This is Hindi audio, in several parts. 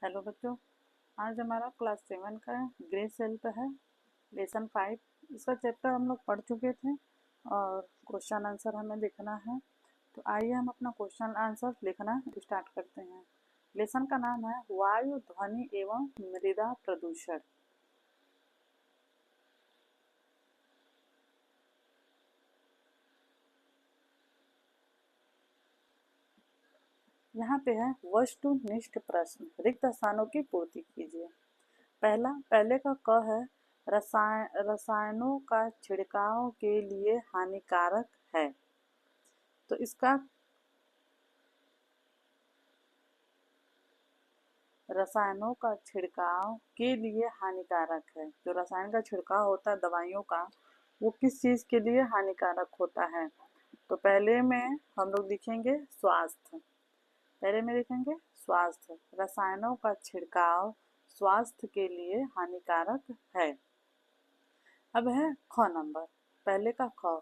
हेलो बच्चों, आज हमारा क्लास 7 का ग्रे सेल्फ है, लेसन 5। इसका चैप्टर हम लोग पढ़ चुके थे और क्वेश्चन आंसर हमें लिखना है। तो आइए हम अपना क्वेश्चन आंसर लिखना स्टार्ट करते हैं। लेसन का नाम है वायु, ध्वनि एवं मृदा प्रदूषण। यहाँ पे है वस्तुनिष्ठ प्रश्न, रिक्त स्थानों की पूर्ति कीजिए। पहले का क है रसायनों का छिड़काव के लिए हानिकारक है। तो इसका रसायनों का छिड़काव के लिए हानिकारक है। जो रसायन का छिड़काव होता है दवाइयों का, वो किस चीज़ के लिए हानिकारक होता है? तो पहले में हम लोग लिखेंगे स्वास्थ्य। पहले में लिखेंगे स्वास्थ्य। रसायनों का छिड़काव स्वास्थ्य के लिए हानिकारक है। अब है ख नंबर। पहले का ख,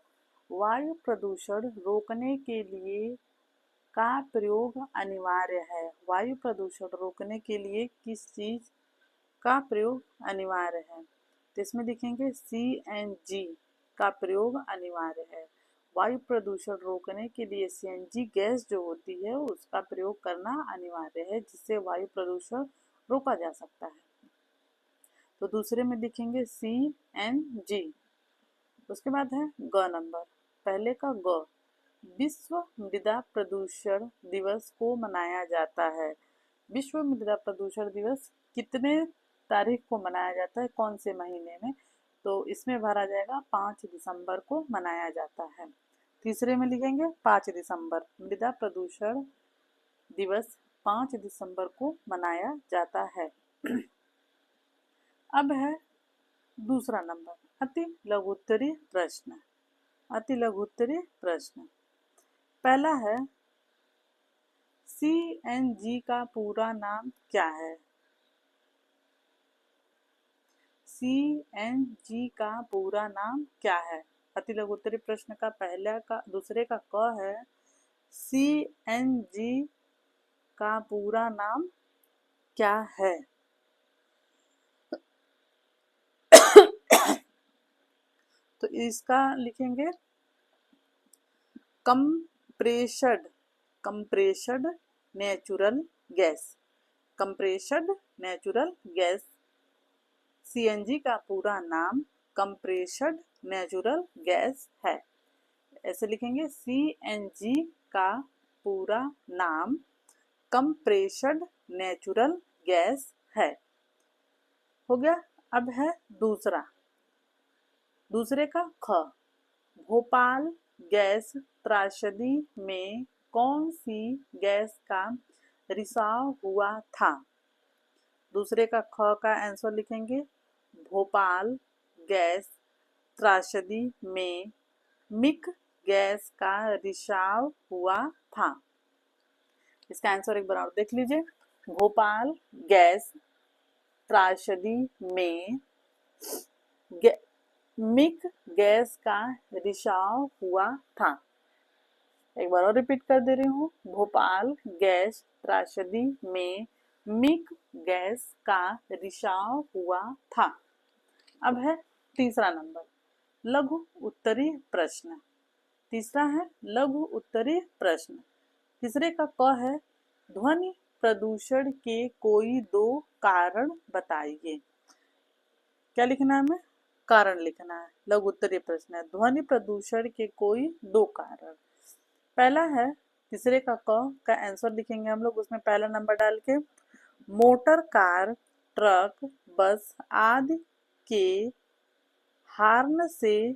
वायु प्रदूषण रोकने के लिए का प्रयोग अनिवार्य है। वायु प्रदूषण रोकने के लिए किस चीज का प्रयोग अनिवार्य है? तो इसमें लिखेंगे CNG का प्रयोग अनिवार्य है। वायु प्रदूषण रोकने के लिए CNG गैस जो होती है उसका प्रयोग करना अनिवार्य है, जिससे वायु प्रदूषण रोका जा सकता है। तो दूसरे में लिखेंगे CNG। उसके बाद है ग नंबर। पहले का ग, विश्व मृदा प्रदूषण दिवस को मनाया जाता है। विश्व मृदा प्रदूषण दिवस कितने तारीख को मनाया जाता है, कौन से महीने में? तो इसमें भरा जाएगा 5 दिसंबर को मनाया जाता है। तीसरे में लिखेंगे 5 दिसंबर, मृदा प्रदूषण दिवस 5 दिसंबर को मनाया जाता है। अब है दूसरा नंबर, अति लघुत्तरीय प्रश्न। अति लघुत्तरीय प्रश्न पहला है, CNG का पूरा नाम क्या है? CNG का पूरा नाम क्या है? अति लघुत्तरीय प्रश्न का दूसरे का क है, CNG का पूरा नाम क्या है? तो इसका लिखेंगे compressed natural gas. Compressed natural gas. CNG का पूरा नाम कंप्रेस्ड नेचुरल गैस है। ऐसे लिखेंगे CNG का पूरा नाम कंप्रेस्ड नेचुरल गैस है। हो गया। अब है दूसरे का ख, भोपाल गैस त्रासदी में कौन सी गैस का रिसाव हुआ था? दूसरे का ख का आंसर लिखेंगे, भोपाल गैस त्रासदी में मिक गैस का रिसाव हुआ था। इसका आंसर एक बार और देख लीजिए। भोपाल गैस त्रासदी में मिक गैस का रिसाव हुआ था। एक बार और रिपीट कर दे रही हूँ, भोपाल गैस त्रासदी में मिक गैस का रिसाव हुआ था। अब है तीसरा नंबर, लघु उत्तरीय प्रश्न। तीसरा है लघु उत्तरीय प्रश्न। तीसरे का क है, ध्वनि प्रदूषण के कोई 2 कारण बताइए। क्या लिखना है हमें? कारण लिखना है। लघु उत्तरीय प्रश्न है, ध्वनि प्रदूषण के कोई 2 कारण। पहला है, तीसरे का क का आंसर लिखेंगे हम लोग, उसमें पहला नंबर डाल के, मोटर कार, ट्रक, बस आदि के हार्न से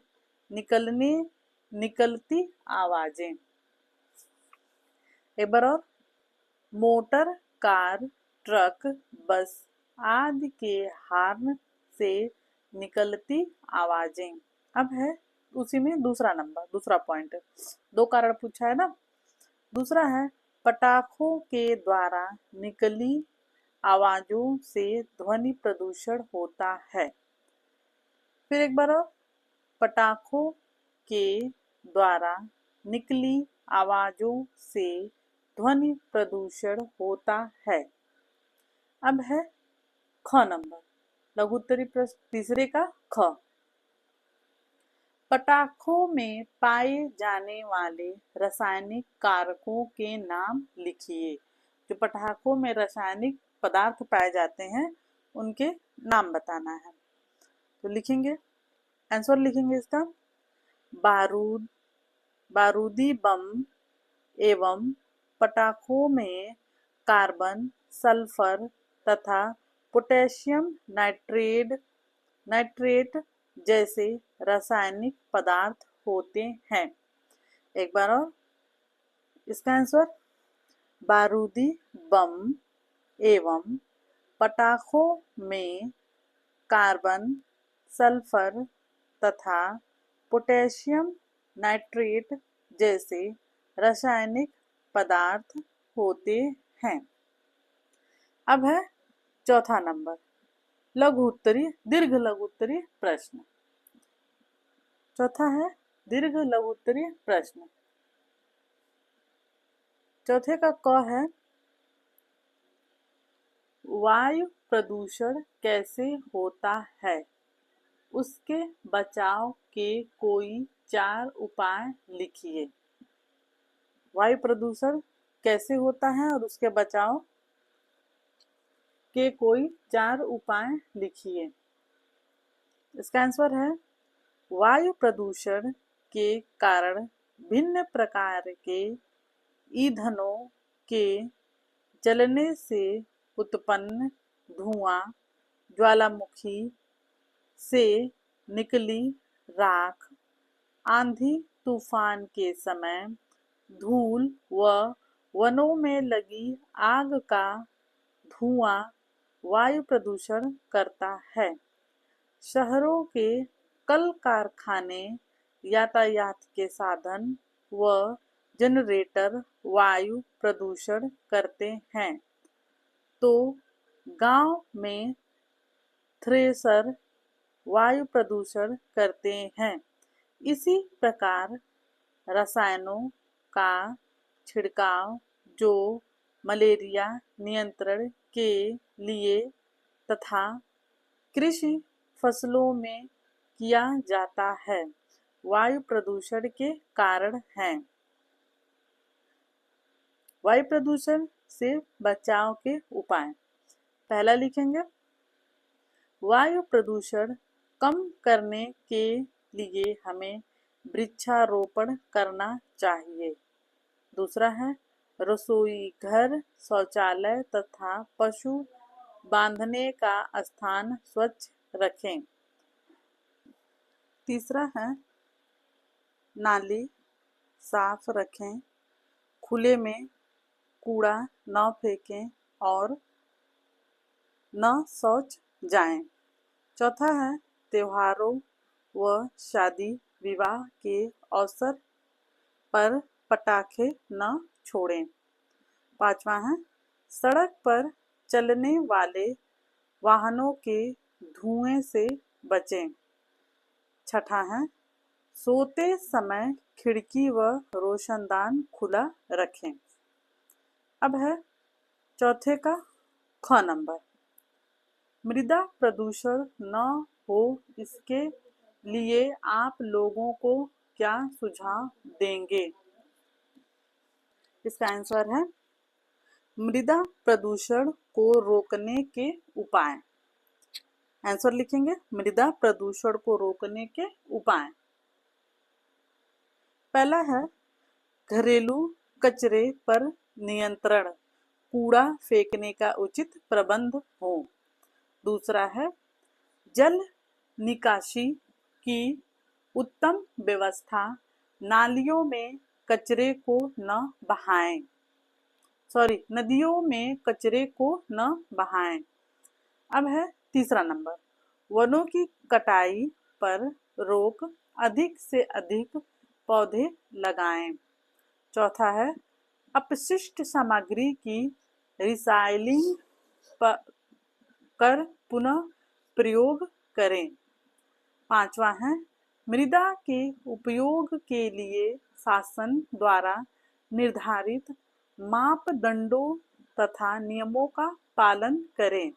निकलती आवाजें। एक बार और, मोटर कार, ट्रक, बस आदि के हार्न से निकलती आवाजें। अब है उसी में दूसरा पॉइंट, 2 कारण पूछा है ना। दूसरा है, पटाखों के द्वारा निकली आवाजों से ध्वनि प्रदूषण होता है। फिर एक बार और, पटाखों के द्वारा निकली आवाजों से ध्वनि प्रदूषण होता है। अब है ख नंबर, लघु उत्तरीय प्रश्न तीसरे का ख। पटाखों में पाए जाने वाले रासायनिक कारकों के नाम लिखिए। जो पटाखों में रासायनिक पदार्थ पाए जाते हैं उनके नाम बताना है। तो लिखेंगे, आंसर लिखेंगे इसका, बारूद, बारूदी बम एवं पटाखों में कार्बन, सल्फर तथा पोटेशियम नाइट्रेट जैसे रासायनिक पदार्थ होते हैं। एक बार और, इसका आंसर, बारूदी बम एवं पटाखों में कार्बन, सल्फर तथा पोटेशियम नाइट्रेट जैसे रासायनिक पदार्थ होते हैं। अब है चौथा नंबर, लघु उत्तरीय दीर्घ लघु उत्तरीय प्रश्न। चौथा है दीर्घ लघु उत्तरीय प्रश्न। चौथे का क है, वायु प्रदूषण कैसे होता है, उसके बचाव के कोई 4 उपाय लिखिए। वायु प्रदूषण कैसे होता है और उसके बचाव के कोई 4 उपाय लिखिए। इसका आंसर है, वायु प्रदूषण के कारण भिन्न प्रकार के ईंधनों के जलने से उत्पन्न धुआं, ज्वालामुखी से निकली राख, आंधी तूफान के समय धूल व वनों में लगी आग का धुआं वायु प्रदूषण करता है। शहरों के कल कारखाने, यातायात के साधन व जनरेटर वायु प्रदूषण करते हैं। तो गांव में थ्रेसर वायु प्रदूषण करते हैं। इसी प्रकार रसायनों का छिड़काव जो मलेरिया नियंत्रण के लिए तथा कृषि फसलों में किया जाता है, वायु प्रदूषण के कारण है। वायु प्रदूषण से बचाव के उपाय, पहला लिखेंगे, वायु प्रदूषण कम करने के लिए हमें वृक्षारोपण करना चाहिए। दूसरा है, रसोई घर, शौचालय तथा पशु बांधने का स्थान स्वच्छ रखें। तीसरा है, नाली साफ रखें, खुले में कूड़ा न फेंकें और न शौच जाएं। चौथा है, त्योहारों व शादी विवाह के अवसर पर पटाखे न छोड़ें। पांचवा है, सड़क पर चलने वाले वाहनों के धुएं से बचें। छठा है, सोते समय खिड़की व रोशनदान खुला रखें। अब है चौथे का ख नंबर, मृदा प्रदूषण न हो इसके लिए आप लोगों को क्या सुझाव देंगे। इसका आंसर है, मृदा प्रदूषण को रोकने के उपाय। आंसर लिखेंगे, मृदा प्रदूषण को रोकने के उपाय। पहला है, घरेलू कचरे पर नियंत्रण, कूड़ा फेंकने का उचित प्रबंध हो। दूसरा है, जल निकासी की उत्तम व्यवस्था, नालियों में कचरे को न बहाएं, नदियों में कचरे को न बहाएं। अब है तीसरा नंबर, वनों की कटाई पर रोक, अधिक से अधिक पौधे लगाएं। चौथा है, अपशिष्ट सामग्री की रिसाइक्लिंग कर पुनः प्रयोग करें। पांचवा है, मृदा के उपयोग के लिए शासन द्वारा निर्धारित मापदंडों तथा नियमों का पालन करें।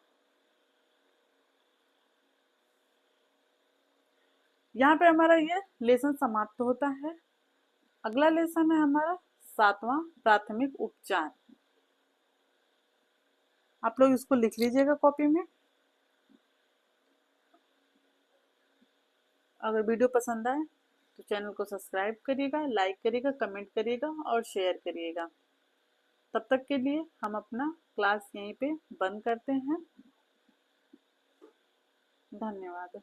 यहाँ पे हमारा ये लेसन समाप्त होता है। अगला लेसन है हमारा 7वां, प्राथमिक उपचार। आप लोग इसको लिख लीजिएगा कॉपी में। अगर वीडियो पसंद आए तो चैनल को सब्सक्राइब करिएगा, लाइक करिएगा, कमेंट करिएगा और शेयर करिएगा। तब तक के लिए हम अपना क्लास यहीं पे बंद करते हैं। धन्यवाद।